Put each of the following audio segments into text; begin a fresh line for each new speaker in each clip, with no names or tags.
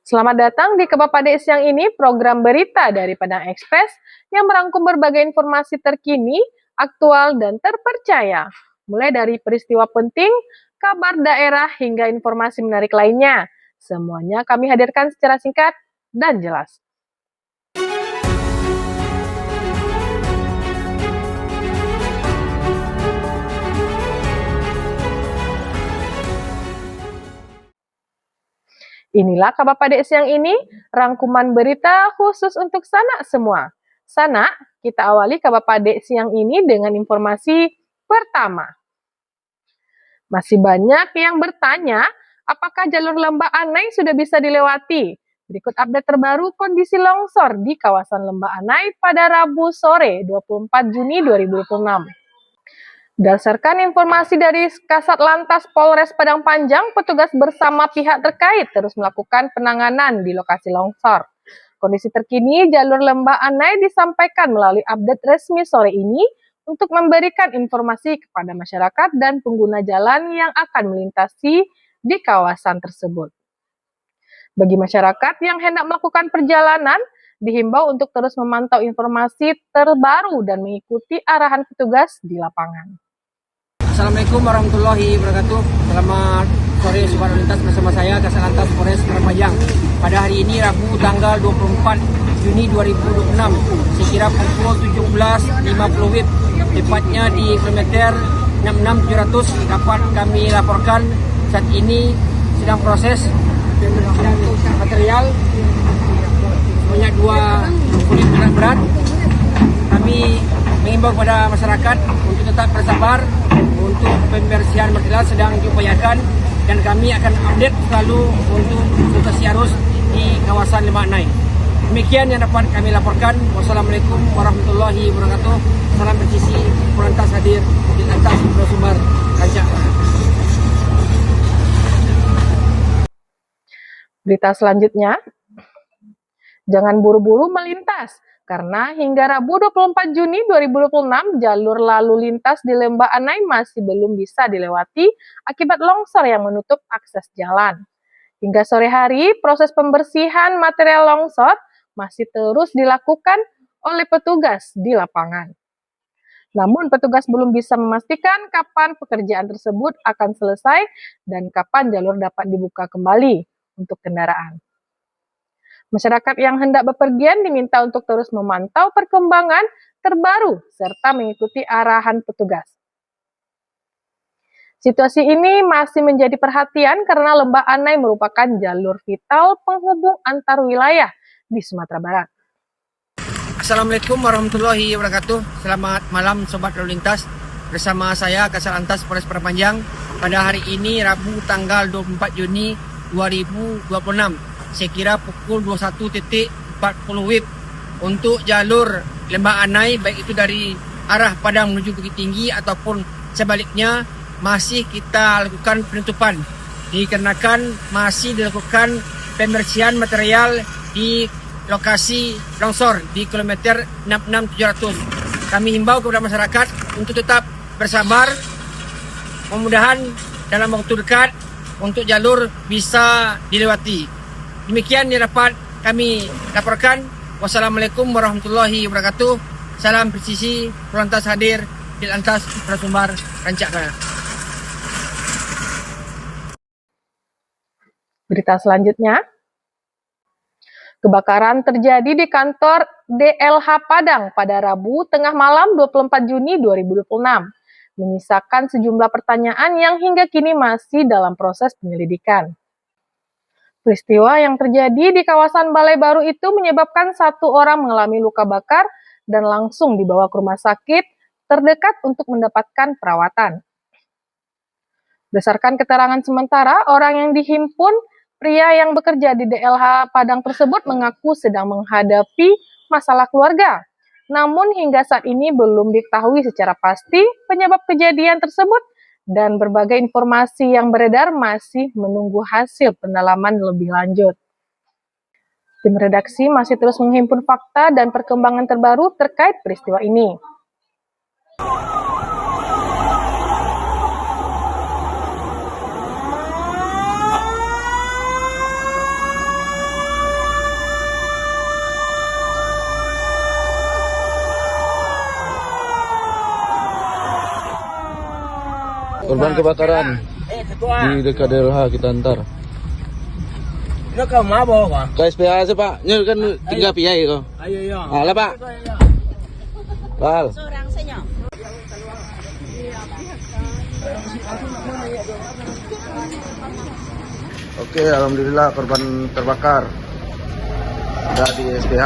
Selamat datang di Kebapade Siang ini, program berita dari Padang Express yang merangkum berbagai informasi terkini, aktual, dan terpercaya. Mulai dari peristiwa penting, kabar daerah, hingga informasi menarik lainnya. Semuanya kami hadirkan secara singkat dan jelas. Inilah Kebapade Siang ini, rangkuman berita khusus untuk Sanak semua. Sanak, kita awali Kebapade Siang ini dengan informasi pertama. Masih banyak yang bertanya, apakah jalur Lembah Anai sudah bisa dilewati? Berikut update terbaru kondisi longsor di kawasan Lembah Anai pada Rabu sore 24 Juni 2026. Berdasarkan informasi dari Kasat Lantas Polres Padang Panjang, petugas bersama pihak terkait terus melakukan penanganan di lokasi longsor. Kondisi terkini jalur Lembah Anai disampaikan melalui update resmi sore ini untuk memberikan informasi kepada masyarakat dan pengguna jalan yang akan melintasi di kawasan tersebut. Bagi masyarakat yang hendak melakukan perjalanan, dihimbau untuk terus memantau informasi terbaru dan mengikuti arahan petugas di lapangan.
Assalamualaikum warahmatullahi wabarakatuh. Selamat sore sobat lalu lintas, bersama saya Kasat Lantas Polres Padang Panjang. Pada hari ini Rabu tanggal 24 Juni 2026, sekira pukul 17.50 WIB, tepatnya di kilometer 66700, dapat kami laporkan saat ini sedang proses pembersihan material sebanyak 2 unit berat. Kami mengimbau kepada masyarakat untuk tetap bersabar. Untuk pembersihan material sedang diupayakan dan kami akan update selalu untuk situasi arus di kawasan Lembah Anai. Demikian yang dapat kami laporkan. Wassalamualaikum warahmatullahi wabarakatuh. Salam presisi, Polantas hadir di atas Sumbar Rancak.
Berita selanjutnya, jangan buru-buru melintas. Karena hingga Rabu 24 Juni 2026, jalur lalu lintas di Lembah Anai masih belum bisa dilewati akibat longsor yang menutup akses jalan. Hingga sore hari, proses pembersihan material longsor masih terus dilakukan oleh petugas di lapangan. Namun petugas belum bisa memastikan kapan pekerjaan tersebut akan selesai dan kapan jalur dapat dibuka kembali untuk kendaraan. Masyarakat yang hendak bepergian diminta untuk terus memantau perkembangan terbaru serta mengikuti arahan petugas. Situasi ini masih menjadi perhatian karena Lembah Anai merupakan jalur vital penghubung antar wilayah di Sumatera Barat.
Assalamualaikum warahmatullahi wabarakatuh. Selamat malam sobat lalu lintas. Bersama saya Kasat Lantas Polres Padang Panjang pada hari ini Rabu tanggal 24 Juni 2026. Sekira pukul 21.40 WIB untuk jalur Lembah Anai, baik itu dari arah Padang menuju Bukit Tinggi ataupun sebaliknya, masih kita lakukan penutupan dikarenakan masih dilakukan pembersihan material di lokasi longsor di kilometer 66700. Kami himbau kepada masyarakat untuk tetap bersabar, mudah-mudahan dalam waktu dekat untuk jalur bisa dilewati. Demikian yang dapat kami laporkan. Wassalamualaikum warahmatullahi wabarakatuh. Salam presisi, Polantas hadir di Lantas Sumbar Rancak.
Berita selanjutnya, kebakaran terjadi di kantor DLH Padang pada Rabu tengah malam 24 Juni 2026, menyisakan sejumlah pertanyaan yang hingga kini masih dalam proses penyelidikan. Peristiwa yang terjadi di kawasan Balai Baru itu menyebabkan 1 orang mengalami luka bakar dan langsung dibawa ke rumah sakit terdekat untuk mendapatkan perawatan. Berdasarkan keterangan sementara, orang yang dihimpun, pria yang bekerja di DLH Padang tersebut mengaku sedang menghadapi masalah keluarga. Namun hingga saat ini belum diketahui secara pasti penyebab kejadian tersebut, dan berbagai informasi yang beredar masih menunggu hasil pendalaman lebih lanjut. Tim redaksi masih terus menghimpun fakta dan perkembangan terbaru terkait peristiwa ini.
Korban kebakaran di dekat LH kita antar.
Nó cầm má bò hả?
Ke SPH sih Pak, ini kan tinggal piye kok.
Ayo ya.
Lah Pak. Bal. Oke, alhamdulillah korban terbakar udah di SPH.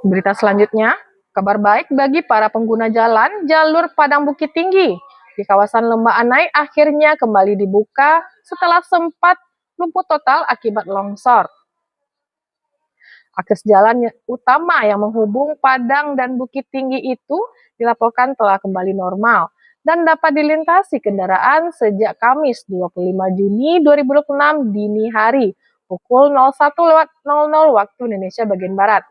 Berita selanjutnya, kabar baik bagi para pengguna jalan jalur Padang Bukit Tinggi di kawasan Lembah Anai akhirnya kembali dibuka setelah sempat lumpuh total akibat longsor. Akses jalan utama yang menghubung Padang dan Bukit Tinggi itu dilaporkan telah kembali normal dan dapat dilintasi kendaraan sejak Kamis 25 Juni 2026 dini hari pukul 01.00 waktu Indonesia bagian Barat.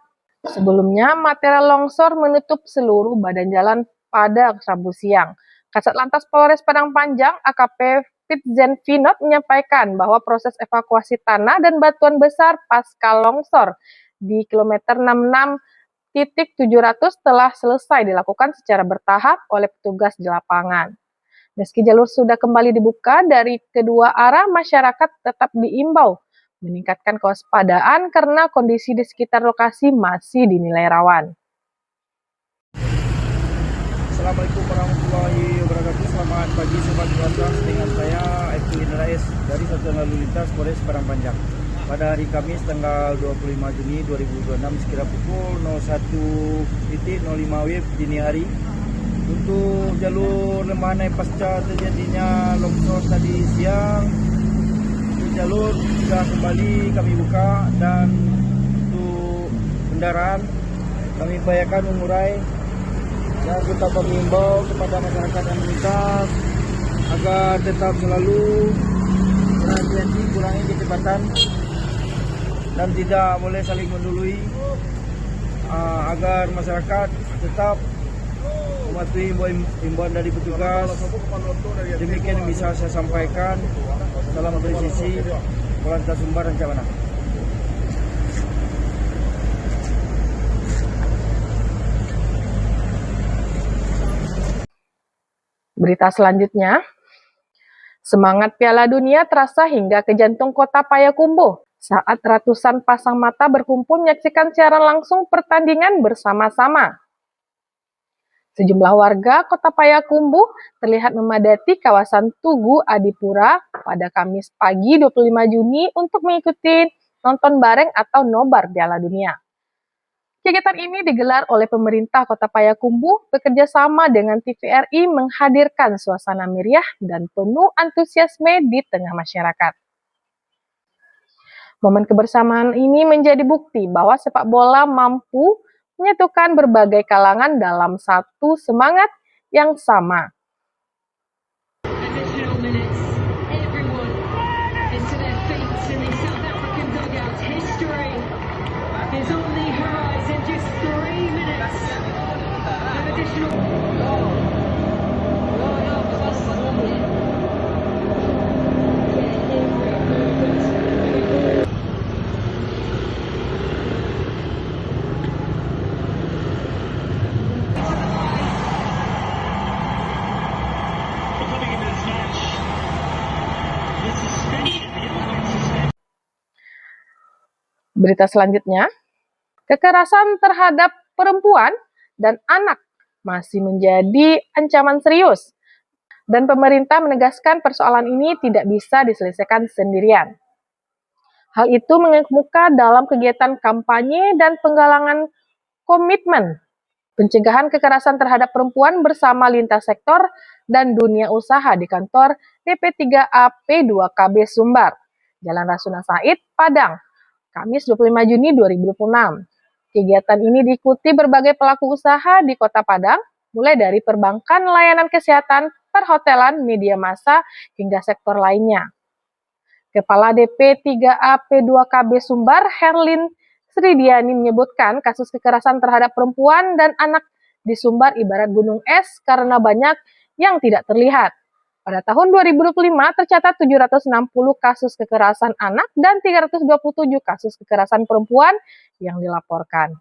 Sebelumnya, material longsor menutup seluruh badan jalan pada Rabu siang. Kasat Lantas Polres Padang Panjang AKP Pitjen Vinod menyampaikan bahwa proses evakuasi tanah dan batuan besar pasca longsor di kilometer 66.700 telah selesai dilakukan secara bertahap oleh petugas di lapangan. Meski jalur sudah kembali dibuka dari kedua arah, masyarakat tetap diimbau meningkatkan kewaspadaan karena kondisi di sekitar lokasi masih dinilai rawan.
Assalamualaikum warahmatullahi wabarakatuh. Selamat pagi sobat cuaca, dengan saya Aibtu Indrais dari Satuan Lalu Lintas Polres Padang Panjang. Pada hari Kamis tanggal 25 Juni 2026 sekira pukul 01.05 WIB dini hari untuk jalur Lembah Anai pasca terjadinya longsor tadi siang, jalur sudah kembali kami buka dan untuk kendaraan kami upayakan mengurai dan tetap mengimbau kepada masyarakat yang melintas agar tetap selalu berhati-hati, kurangi kecepatan dan tidak boleh saling mendului, agar masyarakat tetap mematuhi himbauan dari petugas. Demikian yang bisa saya sampaikan. Salam presisi Polantas Sumbar dan Cabana.
Berita selanjutnya, semangat Piala Dunia terasa hingga ke jantung kota Payakumbuh saat ratusan pasang mata berkumpul menyaksikan secara langsung pertandingan bersama-sama. Sejumlah warga kota Payakumbuh terlihat memadati kawasan Tugu Adipura pada Kamis pagi 25 Juni untuk mengikuti nonton bareng atau nobar Piala Dunia. Kegiatan ini digelar oleh pemerintah kota Payakumbuh bekerja sama dengan TVRI menghadirkan suasana meriah dan penuh antusiasme di tengah masyarakat. Momen kebersamaan ini menjadi bukti bahwa sepak bola mampu menyatukan berbagai kalangan dalam satu semangat yang sama. Berita selanjutnya, kekerasan terhadap perempuan dan anak masih menjadi ancaman serius, dan pemerintah menegaskan persoalan ini tidak bisa diselesaikan sendirian. Hal itu mengemuka dalam kegiatan kampanye dan penggalangan komitmen pencegahan kekerasan terhadap perempuan bersama lintas sektor dan dunia usaha di kantor DP3AP2KB Sumbar, Jalan Rasuna Said, Padang, Kamis 25 Juni 2026. Kegiatan ini diikuti berbagai pelaku usaha di Kota Padang, mulai dari perbankan, layanan kesehatan, perhotelan, media massa, hingga sektor lainnya. Kepala DP3AP2KB Sumbar, Herlin Sridiani menyebutkan kasus kekerasan terhadap perempuan dan anak di Sumbar ibarat gunung es karena banyak yang tidak terlihat. Pada tahun 2025 tercatat 760 kasus kekerasan anak dan 327 kasus kekerasan perempuan yang dilaporkan.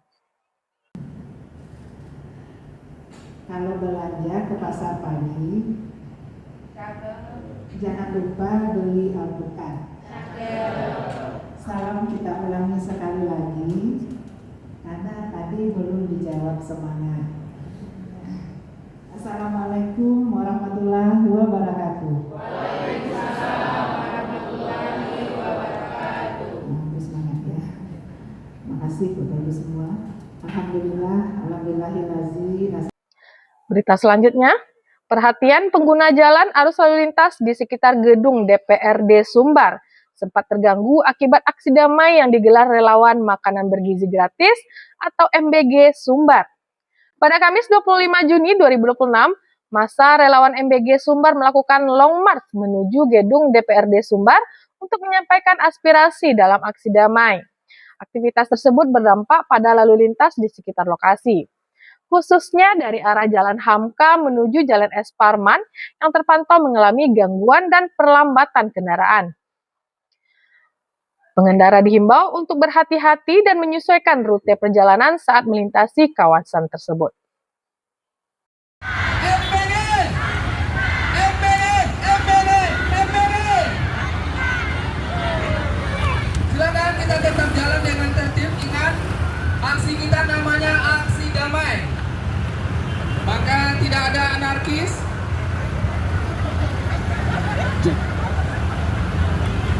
Kalau belanja ke pasar pagi, jangan lupa beli alpukat. Salam kita ulangi sekali lagi, karena tadi belum dijawab semangat. Assalamualaikum warahmatullahi wabarakatuh. Semangat ya. Makasih Bapak Ibu semua. Alhamdulillah, alhamdulillahilladzi.
Berita selanjutnya, perhatian pengguna jalan arus lalu lintas di sekitar gedung DPRD Sumbar sempat terganggu akibat aksi damai yang digelar relawan makanan bergizi gratis atau MBG Sumbar. Pada Kamis 25 Juni 2026, masa relawan MBG Sumbar melakukan long march menuju gedung DPRD Sumbar untuk menyampaikan aspirasi dalam aksi damai. Aktivitas tersebut berdampak pada lalu lintas di sekitar lokasi, khususnya dari arah Jalan Hamka menuju Jalan S. Parman yang terpantau mengalami gangguan dan perlambatan kendaraan. Pengendara dihimbau untuk berhati-hati dan menyesuaikan rute perjalanan saat melintasi kawasan tersebut.
Silakan kita tetap jalan dengan tertib. Ingat, aksi kita namanya aksi damai. Maka tidak ada anarkis.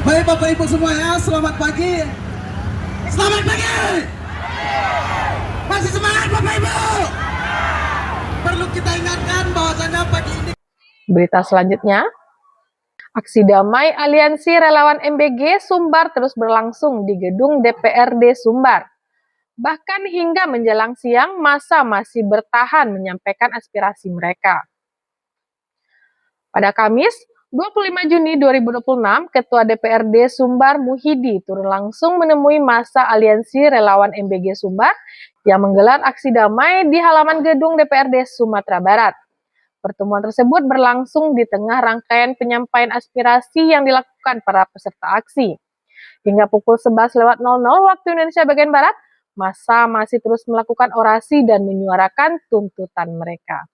Baik Bapak Ibu semuanya, selamat pagi. Selamat pagi. Masih semangat Bapak Ibu. Perlu kita ingatkan bahwasanya pagi ini.
Berita selanjutnya, aksi damai Aliansi Relawan MBG Sumbar terus berlangsung di gedung DPRD Sumbar. Bahkan hingga menjelang siang, massa masih bertahan menyampaikan aspirasi mereka. Pada Kamis, 25 Juni 2026, Ketua DPRD Sumbar Muhidi turun langsung menemui massa Aliansi Relawan MBG Sumbar yang menggelar aksi damai di halaman gedung DPRD Sumatera Barat. Pertemuan tersebut berlangsung di tengah rangkaian penyampaian aspirasi yang dilakukan para peserta aksi. Hingga pukul 11.00 waktu Indonesia bagian Barat, massa masih terus melakukan orasi dan menyuarakan tuntutan mereka.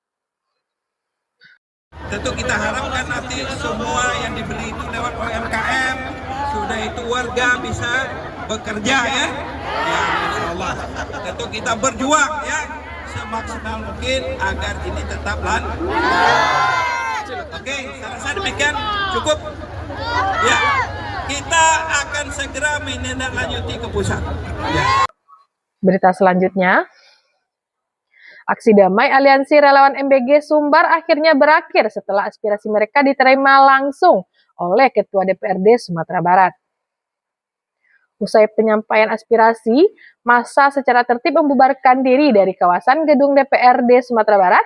Tentu kita harapkan nanti semua yang diberi itu lewat UMKM, sudah itu warga bisa bekerja ya. Ya, insya Allah. Tentu kita berjuang ya semaksimal mungkin agar ini tetap lanjut. Oke, saya rasa demikian cukup. Ya, kita akan segera menindaklanjuti ke pusat. Ya.
Berita selanjutnya, aksi damai Aliansi Relawan MBG Sumbar akhirnya berakhir setelah aspirasi mereka diterima langsung oleh Ketua DPRD Sumatera Barat. Usai penyampaian aspirasi, massa secara tertib membubarkan diri dari kawasan gedung DPRD Sumatera Barat.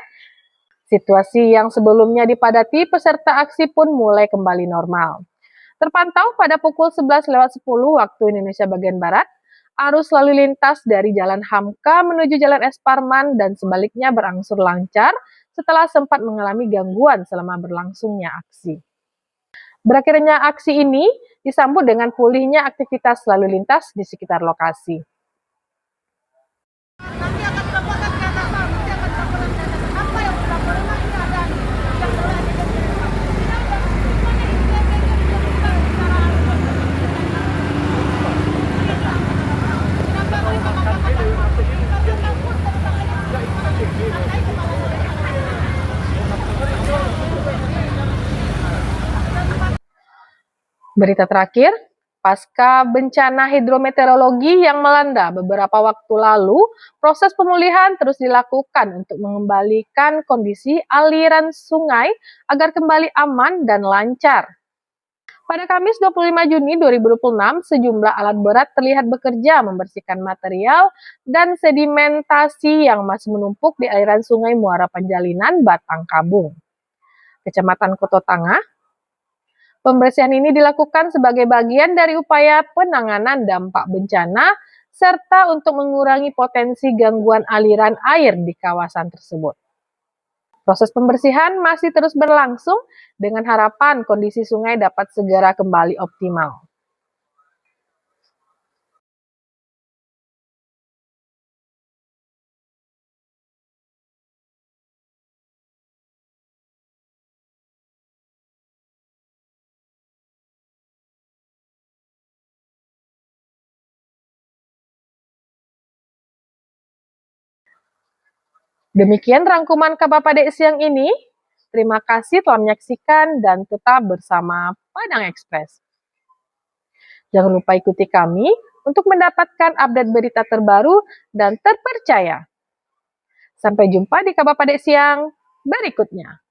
Situasi yang sebelumnya dipadati peserta aksi pun mulai kembali normal. Terpantau pada pukul 11.10 waktu Indonesia bagian Barat, arus lalu lintas dari Jalan Hamka menuju Jalan S. Parman dan sebaliknya berangsur lancar setelah sempat mengalami gangguan selama berlangsungnya aksi. Berakhirnya aksi ini disambut dengan pulihnya aktivitas lalu lintas di sekitar lokasi. Berita terakhir, pasca bencana hidrometeorologi yang melanda beberapa waktu lalu, proses pemulihan terus dilakukan untuk mengembalikan kondisi aliran sungai agar kembali aman dan lancar. Pada Kamis 25 Juni 2026, sejumlah alat berat terlihat bekerja membersihkan material dan sedimentasi yang masih menumpuk di aliran sungai Muara Panjalinan, Batang Kabung, Kecamatan Koto Tangah. Pembersihan ini dilakukan sebagai bagian dari upaya penanganan dampak bencana serta untuk mengurangi potensi gangguan aliran air di kawasan tersebut. Proses pembersihan masih terus berlangsung dengan harapan kondisi sungai dapat segera kembali optimal. Demikian rangkuman Kabar Pade siang ini. Terima kasih telah menyaksikan dan tetap bersama Padang Express. Jangan lupa ikuti kami untuk mendapatkan update berita terbaru dan terpercaya. Sampai jumpa di Kabar Pade siang berikutnya.